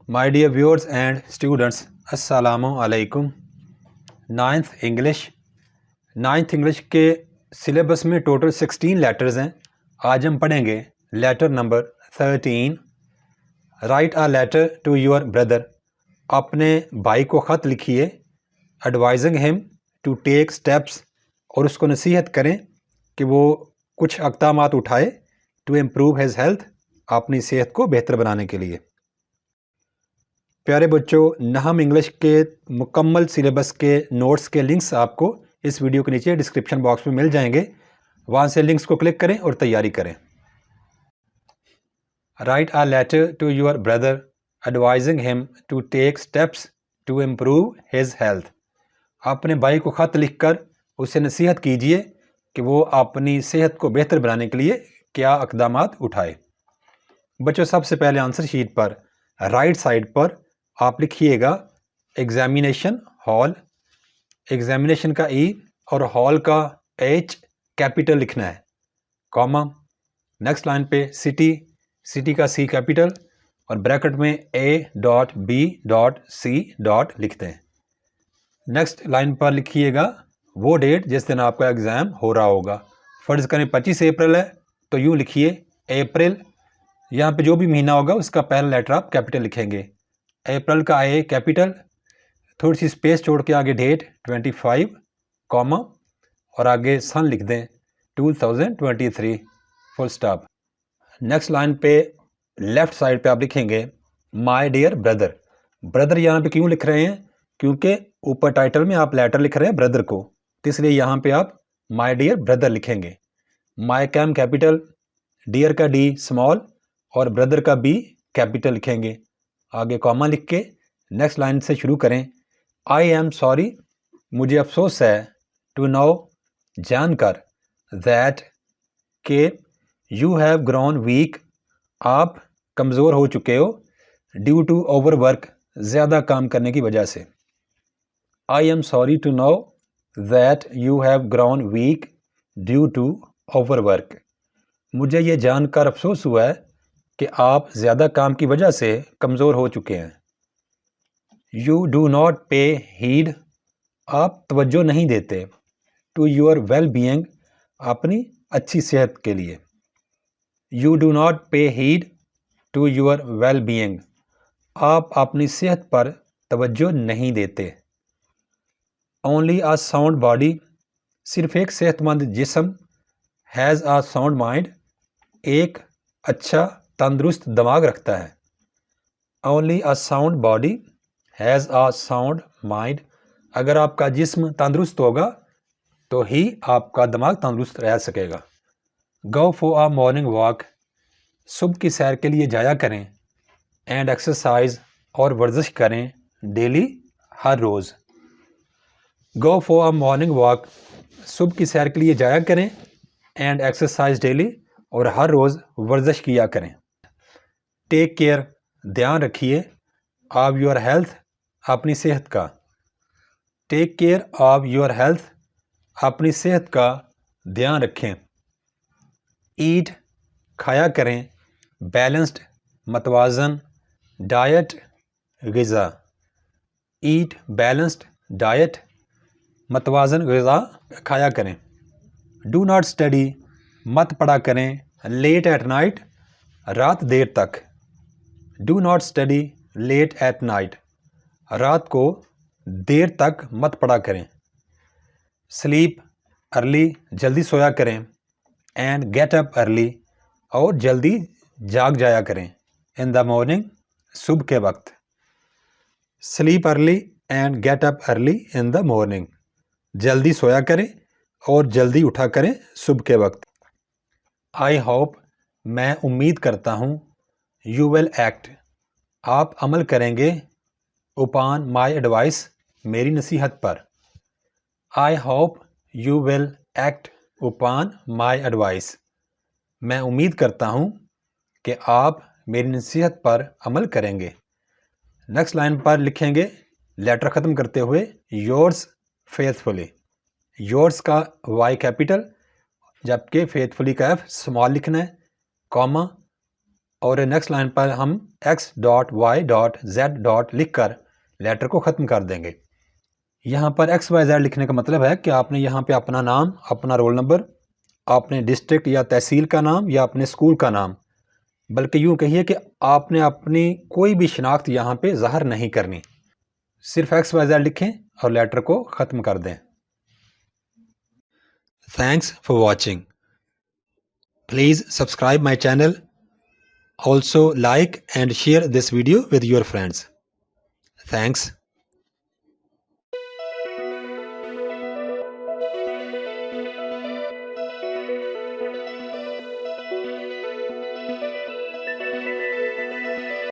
My dear viewers and students, Assalamu alaikum. Ninth English के syllabus में total 16 letters हैं. आज हम पढ़ेंगे letter number 13. Write a letter to your brother. अपने भाई को ख़त लिखिए. Advising him to take steps, और उसको नसीहत करें कि वो कुछ इक़दामात उठाए टू इम्प्रूव हिज हेल्थ, अपनी सेहत को बेहतर बनाने के लिए. प्यारे बच्चों, नहम इंग्लिश के मुकम्मल सिलेबस के नोट्स के लिंक्स आपको इस वीडियो के नीचे डिस्क्रिप्शन बॉक्स में मिल जाएंगे. वहाँ से लिंक्स को क्लिक करें और तैयारी करें. Write a letter to your brother advising him to take steps to improve his health. अपने भाई को ख़त लिखकर उसे नसीहत कीजिए कि वो अपनी सेहत को बेहतर बनाने के लिए क्या इक़दामात उठाए. बच्चों, सबसे पहले आंसर शीट पर राइट साइड पर आप लिखिएगा एग्जामिनेशन हॉल. एग्जामिनेशन का ई और हॉल का एच कैपिटल लिखना है, कॉमा. नेक्स्ट लाइन पे सिटी, सिटी का सी कैपिटल और ब्रैकेट में A.B.C. लिखते हैं. नेक्स्ट लाइन पर लिखिएगा वो डेट जिस दिन आपका एग्ज़ाम हो रहा होगा. फ़र्ज़ करें 25 अप्रैल है तो यूँ लिखिए अप्रैल. यहाँ पे जो भी महीना होगा उसका पहला लेटर आप कैपिटल लिखेंगे. अप्रैल का ए कैपिटल, थोड़ी सी स्पेस छोड़ के आगे डेट 25, कॉमा, और आगे सन लिख दें 2023, फुल स्टॉप. नेक्स्ट लाइन पे लेफ़्ट साइड पे आप लिखेंगे माय डियर ब्रदर. ब्रदर यहाँ पे क्यों लिख रहे हैं? क्योंकि ऊपर टाइटल में आप लेटर लिख रहे हैं ब्रदर को, तो इसलिए यहाँ पे आप माय डियर ब्रदर लिखेंगे. माय का एम कैपिटल, डियर का डी स्मॉल और ब्रदर का बी कैपिटल लिखेंगे. आगे कॉमा लिख के नेक्स्ट लाइन से शुरू करें. आई एम सॉरी, मुझे अफसोस है, टू नो, जानकर, दैट, के, यू हैव ग्रोन वीक, आप कमज़ोर हो चुके हो, ड्यू टू ओवर वर्क, ज़्यादा काम करने की वजह से. I am sorry to know that you have grown weak due to over work. मुझे ये जानकर अफसोस हुआ है कि आप ज़्यादा काम की वजह से कमज़ोर हो चुके हैं. You do not pay heed, आप तवज्जो नहीं देते, टू योर वेल बीइंग, अपनी अच्छी सेहत के लिए. You do not pay heed to your well being, आप अपनी सेहत पर तवज्जो नहीं देते. ओनली अ साउंड बॉडी, सिर्फ एक सेहतमंद जिस्म, हैज़ अ साउंड माइंड, एक अच्छा तंदुरुस्त दिमाग रखता है. Only a sound body has a sound mind, अगर आपका जिस्म तंदुरुस्त होगा तो ही आपका दिमाग तंदुरुस्त रह सकेगा. गो फॉर अ मॉर्निंग वॉक, सुबह की सैर के लिए जाया करें. एंड एक्सरसाइज, और वर्जिश करें, डेली, हर रोज़. Go for a morning walk, सुबह की सैर के लिए जाया करें. एंड एक्सरसाइज डेली, और हर रोज़ वर्जिश किया करें. टेक केयर, ध्यान रखिए, ऑफ योर हेल्थ, अपनी सेहत का. Take care of your health, अपनी सेहत का ध्यान रखें. ईट, खाया करें. बैलेंस्ड, मतवाज़न. डाइट, ग़िज़ा. ईट बैलेंस्ड डाइट, मतवाज़न ग़िज़ा खाया करें. डू नॉट स्टडी, मत पढ़ा करें. लेट एट नाइट, रात देर तक. Do not study late at night, रात को देर तक मत पढ़ा करें. स्लीप अर्ली, जल्दी सोया करें. एंड गेट अप अर्ली, और जल्दी जाग जाया करें. इन द मॉर्निंग, सुबह के वक्त. Sleep early and get up early in the morning, जल्दी सोया करें और जल्दी उठा करें सुबह के वक्त. आई होप, मैं उम्मीद करता हूँ, यू विल एक्ट, आप अमल करेंगे, upon माई एडवाइस, मेरी नसीहत पर. I hope you will act upon my advice, मैं उम्मीद करता हूँ कि आप मेरी नसीहत पर अमल करेंगे. नेक्स्ट लाइन पर लिखेंगे लेटर ख़त्म करते हुए योर्स फेथफुली. योर्स का वाई कैपिटल, जबकि फेथफुली का एफ स्मॉल लिखना है, कॉमा. اور نیکسٹ لائن پر ہم x.y.z. لکھ کر لیٹر کو ختم کر دیں گے. یہاں پر XYZ لکھنے کا مطلب ہے کہ آپ نے یہاں پہ اپنا نام، اپنا رول نمبر، اپنے ڈسٹرکٹ یا تحصیل کا نام یا اپنے اسکول کا نام، بلکہ یوں کہیے کہ آپ نے اپنی کوئی بھی شناخت یہاں پہ ظاہر نہیں کرنی. صرف XYZ لکھیں اور لیٹر کو ختم کر دیں. Thanks for watching. Please subscribe my channel. Also like and share this video with your friends. Thanks.